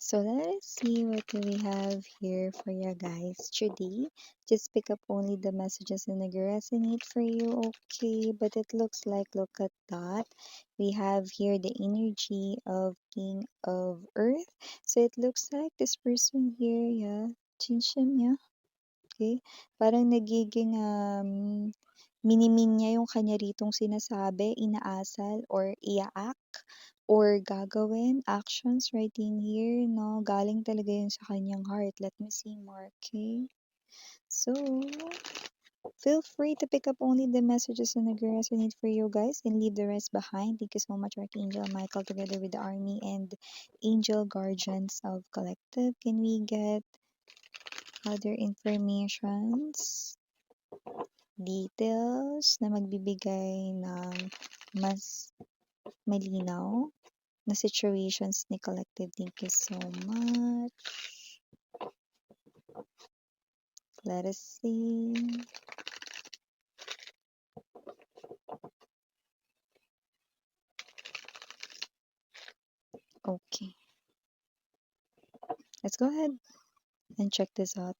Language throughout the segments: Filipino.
So let us see what do we have here for you guys today. Just pick up only the messages that resonate for you, okay? But it looks like, look at that. We have here the energy of King of Earth. So it looks like this person here, yeah, Chinshim, yeah, okay? Parang nagiging minimin niya yung kanya ritong sinasabi, inaasal, or iaak, or gagawin, actions right in here, no? Galing talaga yun sa kanyang heart. Let me see more, okay? So, feel free to pick up only the messages that resonate for you guys and leave the rest behind. Thank you so much, Archangel Michael, together with the army and angel guardians of collective. Can we get other informations? Details na magbibigay ng mas malinaw na situations ni Collective. Thank you so much. Let us see. Okay. Let's go ahead and check this out.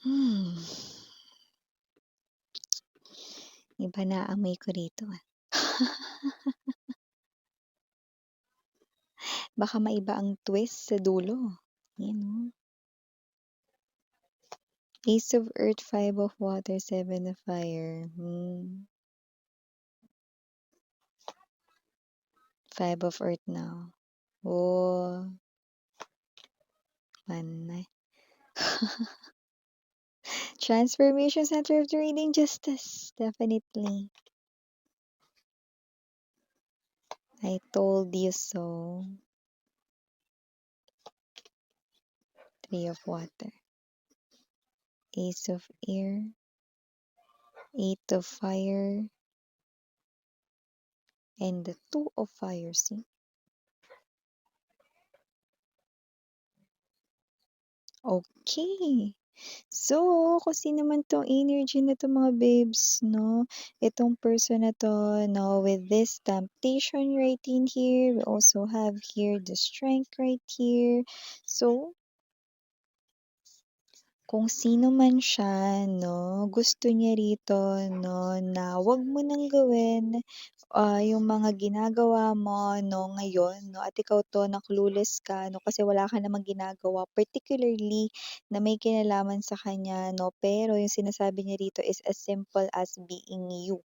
Hmm. Iba na amoy ko rito. Baka maiba ang twist sa dulo. Yan, oh. Ace of Earth, Five of Water, Seven of Fire. Five of Earth now. Oh, manay. Transformation Center of the Reading Justice. Definitely. I told you so. Three of Water. Ace of Air. Eight of Fire. And the Two of Fire. See? Okay. So, kasi naman tong energy na to mga babes, no? Itong person na to, no? With this temptation right in here, we also have here the strength right here. So, kung sino man siya, no, gusto niya rito, no, na wag mo nang gawin yung mga ginagawa mo, no, ngayon, no, at ikaw 'to na clueless ka, no, kasi wala ka namang ginagawa particularly na may kinalaman sa kanya, no, pero yung sinasabi niya rito is as simple as being you,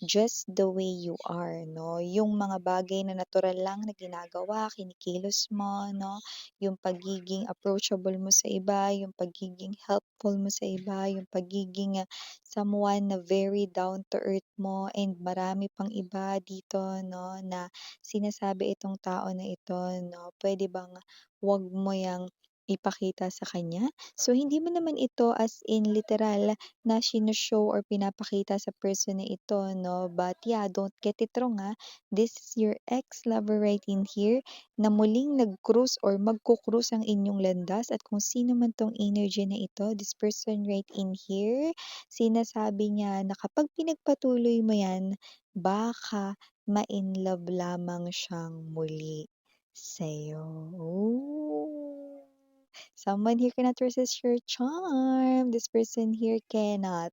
just the way you are, no. Yung mga bagay na natural lang na ginagawa, kinikilos mo, no, yung pagiging approachable mo sa iba, yung pagiging helpful mo sa iba, yung pagiging someone na very down to earth mo and marami pang iba dito, no, na sinasabi itong tao na ito, no, pwede bang wag mo yang ipakita sa kanya? So, hindi mo naman ito as in literal na sino-show or pinapakita sa person na ito, no? But yeah, don't get it wrong, ha? This is your ex-lover right in here na muling nag-cruise or magko-cruise ang inyong landas at kung sino man tong energy na ito, this person right in here, sinasabi niya na kapag pinagpatuloy mo yan, baka ma-in love lamang siyang muli sa'yo. Ooh. Someone here cannot resist your charm. This person here cannot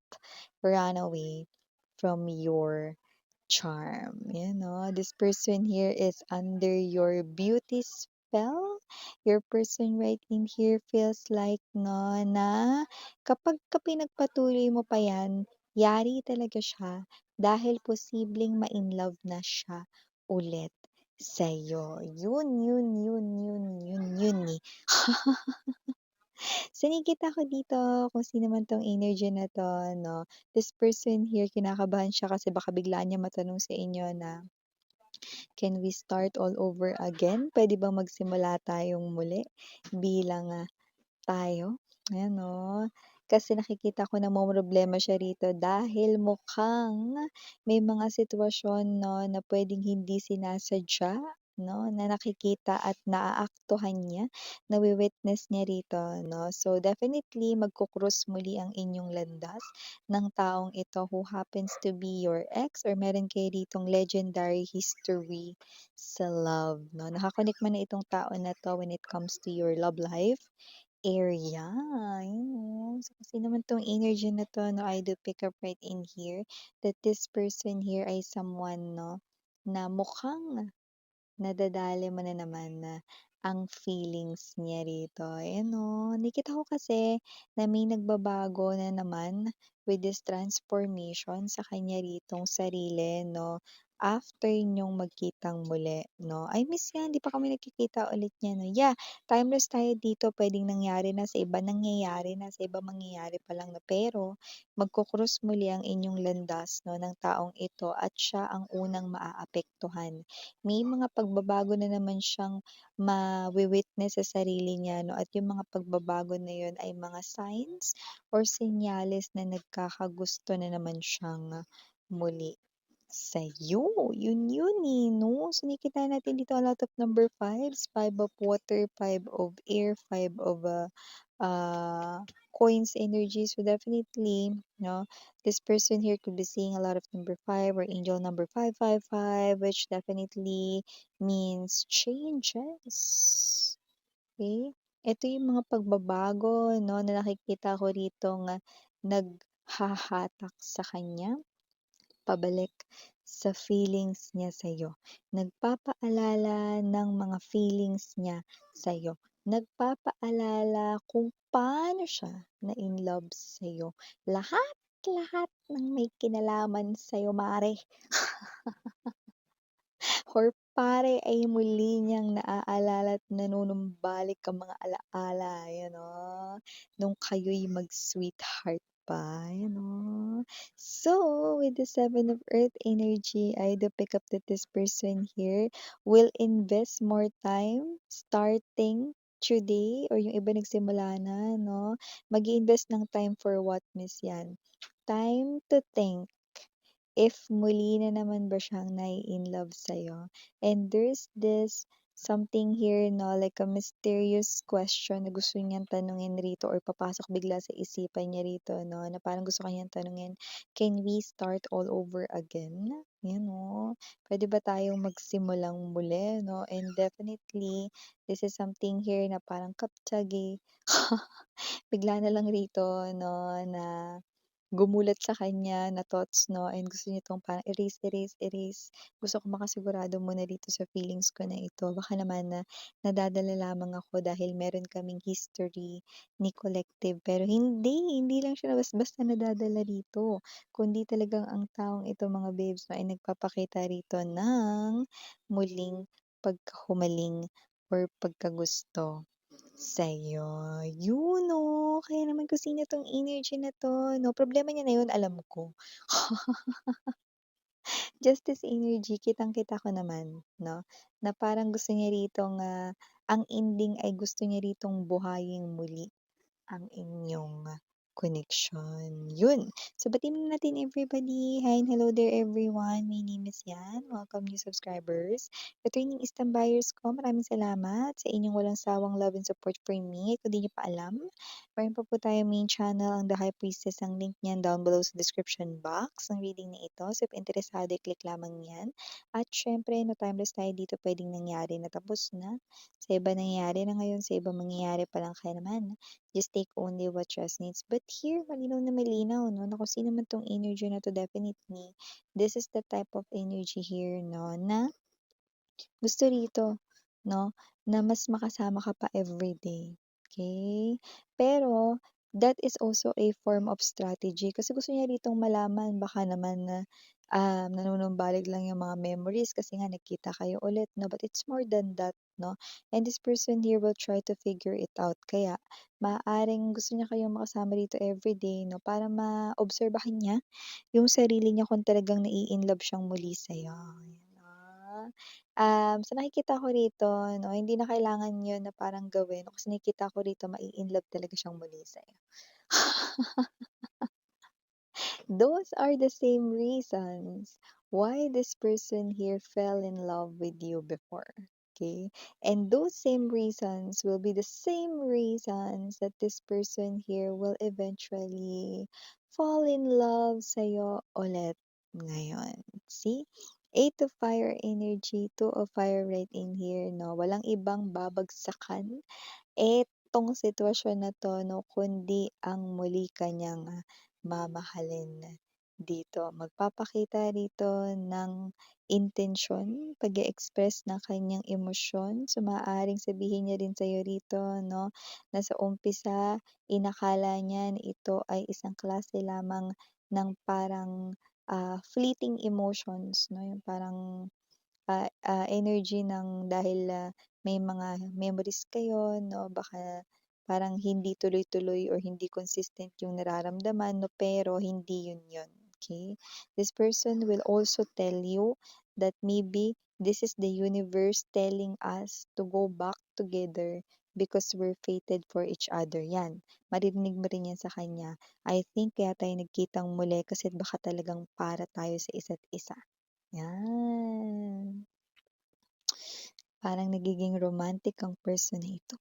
run away from your charm. You know, this person here is under your beauty spell. Your person right in here feels like no na kapag ka pinagpatuloy mo pa yan, yari talaga siya dahil posibleng ma-inlove na siya ulit sa'yo. Yun eh. So, nakikita ko dito kung sino man 'tong energy na 'to, 'no. This person here, kinakabahan siya kasi baka biglaan niya matanong sa inyo na, "Can we start all over again? Puwede bang magsimula tayong muli bilang, tayo?" Ayan 'no. Kasi nakikita ko namomroblema siya rito dahil mukhang may mga sitwasyon 'no, na puwedeng hindi sinasadya 'no, na nakikita at naaaktuhan niya, nawi-witness niya rito 'no. So, definitely magko-cross muli ang inyong landas ng taong ito who happens to be your ex or meron kayo ditong legendary history sa love 'no. Naka-connect man na itong tao na 'to when it comes to your love life area, ayun. So, kasi naman 'tong energy na 'to 'no, I do pick up right in here that this person here ay someone 'no, na mukhang nadadali mo na naman na ang feelings niya rito. Ayan 'no, nakita ko kasi na may nagbabago na naman with this transformation sa kanya ritong sarili 'no, after niyong magkitang muli 'no. I miss yan, 'di pa kami nagkikita ulit niyan 'no. Yeah, timeless tayo dito, puwedeng nangyari na sa iba, nangyayari na, sa iba mangyayari pa lang 'no, pero magko-cross muli ang inyong landas 'no, ng taong ito at siya ang unang maaapektuhan. May mga pagbabago na naman siyang mawi-witness sa sarili niya 'no, at yung mga pagbabago na yun ay mga signs or senyales na nagkakagusto na naman siyang muli sa'yo. Yun eh 'no. So nakikita natin dito a lot of number fives, five of water, five of air, five of, uh, coins energy. So definitely 'no, this person here could be seeing a lot of number five or angel number 555, which definitely means changes. Okay? Ito yung mga pagbabago 'no, na nakikita ko ritong, naghahatak sa kanya pabalik sa feelings niya sa'yo. Nagpapaalala ng mga feelings niya sa'yo. Nagpapaalala kung paano siya na-in-love sa'yo. Lahat ng may kinalaman sa'yo mare or pare ay muli niyang naaalala at nanunumbalik ang mga alaala, ayan oh, nung kayo'y mag-sweetheart pa, ayan oh. So, with the Seven of Earth energy, I do pick up that this person here will invest more time starting today or yung iba nagsimula na, no? Mag-invest ng time for what, miss yan? Time to think if muli na naman ba siyang nai-inlove sa'yo. And there's this something here 'no, like a mysterious question na gusto niyang tanungin rito or papasok bigla sa isipan niya rito 'no, na parang gusto ka niyang tanungin, "Can we start all over again?" 'Yan oh, puwede ba tayong magsimulang muli 'no? And definitely, this is something here na parang kaptiagi, bigla na lang rito 'no, na gumulat sa kanya na thoughts 'no, and gusto niya 'tong parang erase, erase, erase. Gusto ko makasigurado muna dito sa feelings ko na ito. Baka naman na nadadala lamang ako dahil meron kaming history ni collective, pero hindi lang siya basta nadadala rito, kundi talagang ang taong ito mga babes 'no, ay nagpapakita rito ng muling pagkahumaling or pagkagusto. Sa'yo. Yun 'no, kaya naman kung sino 'tong energy na 'to 'no, problema niya na yun alam ko. Justice energy kitang-kita ko naman 'no, na parang gusto niya ritong, ang ending ay gusto niya ritong buhayin muli ang inyong connection, yun. So batiin muna natin everybody. Hi and hello there everyone. My name is Yan. Welcome new subscribers. Returning Eastern buyers ko, maraming salamat sa inyong walang sawang love and support for me. Kung di niyo pa alam, meron pa po tayong main channel, ang The High Priestess. Ang link niyan down below sa description box ng reading na ito. So if interesado, i-click lamang yan. At syempre, no timeless tayo dito, pwedeng nangyari na tapos na. Sa iba nangyayari na ngayon, sa iba mangyayari pa lang kaya naman. Just take only what resonates. But here, malinaw na malinaw, no? Na kung sino man tong energy na to, definitely, this is the type of energy here, no? Na gusto rito, no? Na mas makasama ka pa everyday. Okay? Pero, that is also a form of strategy. Kasi gusto niya ritong malaman, baka naman na nanunumbalik lang yung mga memories kasi nga nagkita kayo ulit, no? But it's more than that, no? And this person here will try to figure it out. Kaya, maaaring gusto niya kayong makasama rito everyday, no? Para maobserbahan niya yung sarili niya kung talagang nai-inlove siyang muli sa'yo. Ayan, Sa nakikita ko rito 'no, hindi na kailangan 'yun na parang gawin kasi nakikita ko rito mai-inlove talaga siyang muli sa'yo. Those are the same reasons why this person here fell in love with you before. Okay? And those same reasons will be the same reasons that this person here will eventually fall in love sa'yo ulit ngayon. See? Eight of fire energy, two of fire right in here, no? Walang ibang babagsakan etong sitwasyon na 'to 'no, kundi ang muli ka niyang mamahalin dito. Magpapakita rito ng intensyon, pag-e-express ng kanyang emosyon. So, maaaring sabihin niya rin sa'yo rito 'no, na sa umpisa inakala niya na ito ay isang klase lamang ng parang, fleeting emotions 'no, yung parang energy ng dahil, may mga memories kayo 'no, baka parang hindi tuloy-tuloy or hindi consistent yung nararamdaman 'no, pero hindi yun yun, okey? This person will also tell you that maybe this is the universe telling us to go back together because we're fated for each other, yan. Maririnig mo rin yan sa kanya. I think kaya tayo nagkitang muli kasi baka talagang para tayo sa isa't isa, yan. Parang nagiging romantic ang person na ito.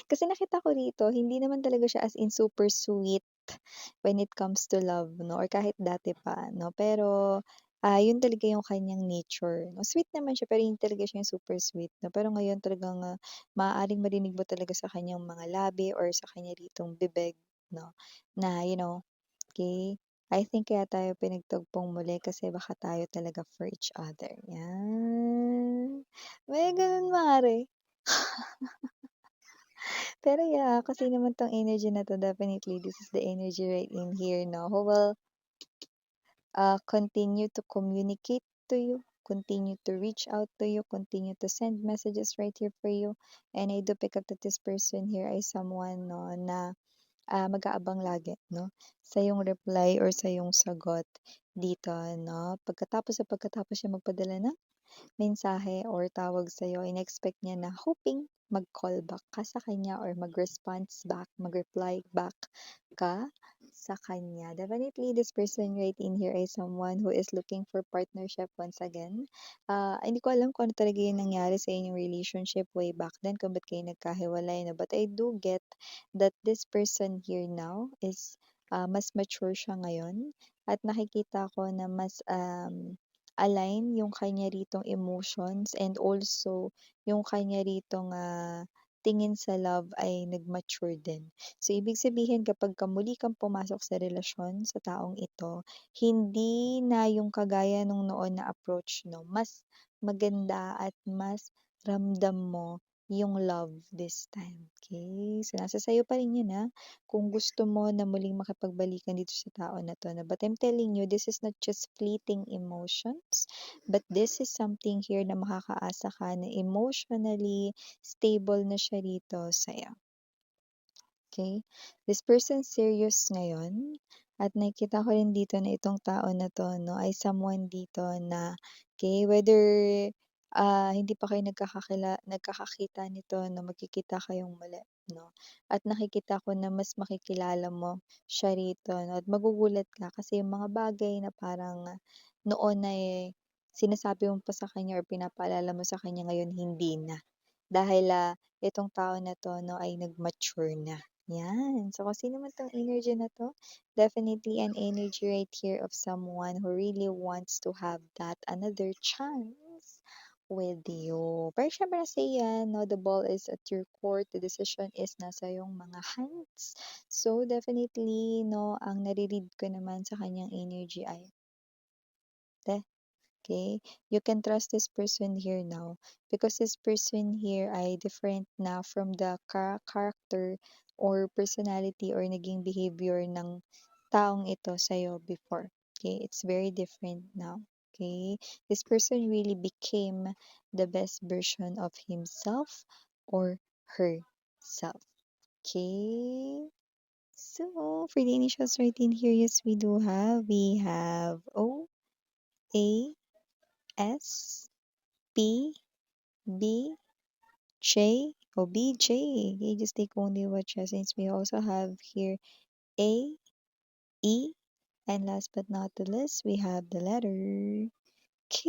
Kasi nakita ko rito, hindi naman talaga siya as in super sweet when it comes to love 'no, or kahit dati pa 'no. Pero, yun talaga yung kanyang nature 'no. Sweet naman siya pero hindi talaga siya yung super sweet 'no. Pero ngayon talagang, maaaring marinig mo talaga sa kanyang mga labi or sa kanya ritong bibig 'no, na okey, I think kaya tayo pinagtagpong muli kasi baka tayo talaga for each other, 'yan. May gano'n mare. Pero yeah, kasi naman 'tong energy na 'to definitely this is the energy right in here 'no, who will, continue to communicate to you, continue to reach out to you, continue to send messages right here for you. And I do pick up that this person here ay someone 'no na, mag-aabang lagi 'no, sa iyong reply or sa iyong sagot dito 'no. Pagkatapos niya magpadala ng mensahe or tawag sa'yo, in-expect niya na hoping mag-call back ka sa kanya or mag-response back, mag-reply back ka sa kanya. Definitely, this person right in here is someone who is looking for partnership once again. Hindi ko alam kung ano talaga yung nangyari sa inyong relationship way back then, kung ba't kayo nagkahiwalay na. But I do get that this person here now is mas mature siya ngayon at nakikita ko na mas align yung kanya ritong emotions and also yung kanya ritong, tingin sa love ay nag-mature din. So, ibig sabihin kapagka muli kang pumasok sa relasyon sa taong ito, hindi na yung kagaya nung noon na approach 'no, mas maganda at mas ramdam mo yung love this time, okey? So, nasa sa'yo pa rin yun, kung gusto mo na muling makipagbalikan dito sa tao na 'to 'no. But I'm telling you, this is not just fleeting emotions, but this is something here na makakaasa ka na emotionally stable na siya rito sa'yo. Okay, this person serious ngayon at nakikita ko rin dito na itong tao na 'to 'no, ay someone dito na okay, whether, hindi pa kayo nagkakakita nito na magkikita kayong muli 'no, at nakikita ko na mas makikilala mo siya rito 'no, at magugulat ka kasi yung mga bagay na parang noon ay sinasabi mo pa sa kanya or pinapaalala mo sa kanya ngayon hindi na. Dahil, itong tao na 'to 'no ay nag-mature na. 'Yan. So, kung sino man 'tong energy na 'to, definitely an energy right here of someone who really wants to have that another chance with you. Pero siyempre nasa iyo 'no, the ball is at your court, the decision is nasa iyong mga hands. So, definitely 'no, ang nare-read ko naman sa kanyang energy ay okay? You can trust this person here now because this person here ay different na from the character or personality or naging behavior ng taong ito sa'yo before. Okay? It's very different now. Okay? This person really became the best version of himself or herself. Okay? So, for the initials right in here, yes, we do have. We have O, A, S, P, B, J, or BJ. Okay, just take only what since we also have here A, E, and last but not the least, we have the letter K.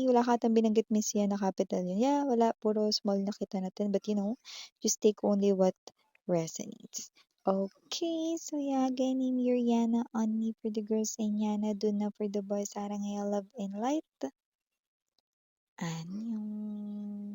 Wala ka atang binanggit Miss yan na capital yun. Yeah, wala. Puro small nakita natin. But just take only what resonates. Okay, so yeah, again, name Yana, Ani for the girls, and Yana, Duna for the boys, Sarang Love and Light. Annyeong.